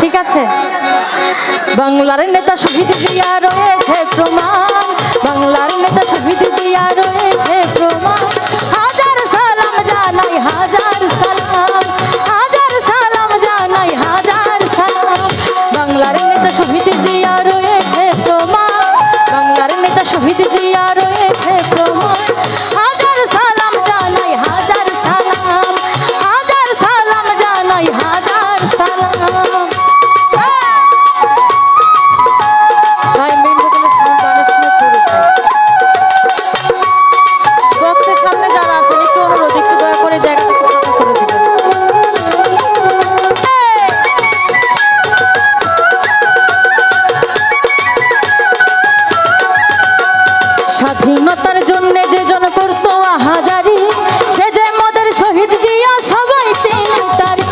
ঠিক আছে। বাংলার নেতা শহীদ জিয়া রয়েছে প্রমাণ, বাংলার নেতা শহীদ জিয়া রয়েছে প্রমাণ। হাজার সালাম জানাই, হাজার সালাম, হাজার সালাম জানাই, হাজার সালাম। বাংলার নেতা শহীদ জিয়া রয়েছে প্রমাণ, বাংলার নেতা শহীদ জিয়া রয়েছে প্রমাণ। হাজার সালাম জানাই, হাজার সালাম, হাজার সালাম জানাই, হাজার সালাম। ভাই মেন ভোকালের সাউন্ড গানের সময় পড়েছে। বক্সের সামনে যারা আছেন একটু অনুরোধ, একটু দয়া করে জায়গাটা একটু করে দিবেন। স্বাধীনতার জন্য যে জন করতো আহাজারি, সে যে মোদের শহীদ জিয়া, সবাই চেনে তারে।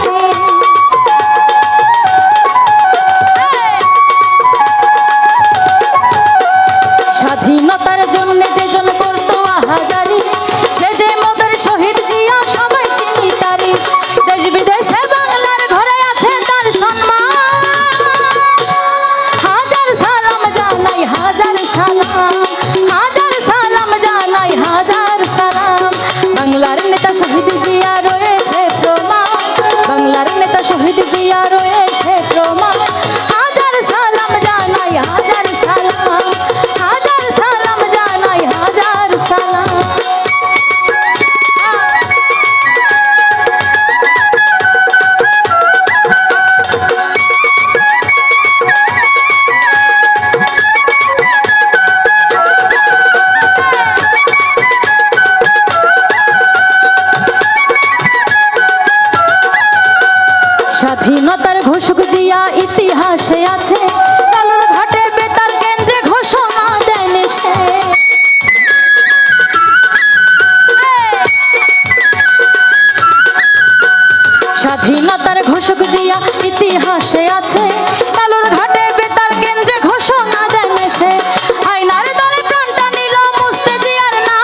স্বাধীনতার জন্য যে জন করতো আহাজারি, সে যে মোদের শহীদ জিয়া, সবাই চিনি তারে। দেশ বিদেশে বাংলার ঘরে আছে তার সম্মান। হাজার সালাম জানাই, হাজার সালাম, হাজার সালাম জানাই, হাজার সালাম। বাংলার নেতা শহীদ জিয়া রয়েছে প্রমাণ, বাংলার নেতা শহীদ জিয়া রয়েছে প্রমাণ। হাজার সালাম জানাই, হাজার সালাম, হাজার সালাম জানাই, হাজার সালাম। স্বাধীনতার ঘোষক জিয়া ইতিহাসে আছে, কালোর ঘাটে বেতার কেন্দ্রে ঘোষণা দেন সে। স্বাধীনতার ঘোষক জিয়া ইতিহাসে আছে, কালোর ঘাটে বেতার কেন্দ্রে ঘোষণা দেন সে। আয়নার দরে প্রাণটা নিল মুস্তে জিয়ার নাম।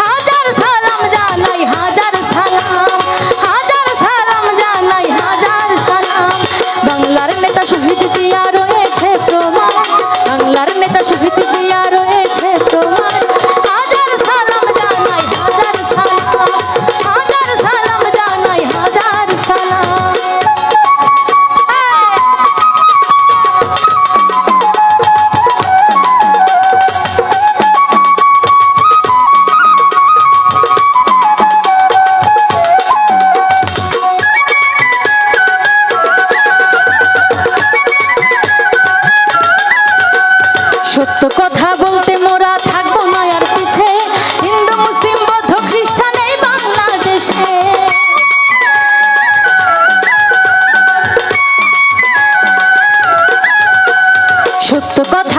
হাজার সালাম জানাই, হাজার সালাম, হাজার সালাম জানাই, হাজার সালাম। বাংলার নেতা শহীদ জিয়া রয়েছে প্রমাণ, বাংলার নেতা শহীদ জিয়া রয়েছে প্রমাণ। হাজার সালাম জানাই, হাজার সালাম, হাজার সালাম জানাই, হাজার সালাম। সত্য কথা বলতে মোরা থাকবো না আর পিছে, হিন্দু মুসলিম বৌদ্ধ খ্রিস্টান এই বাংলাদেশে। সত্য কথা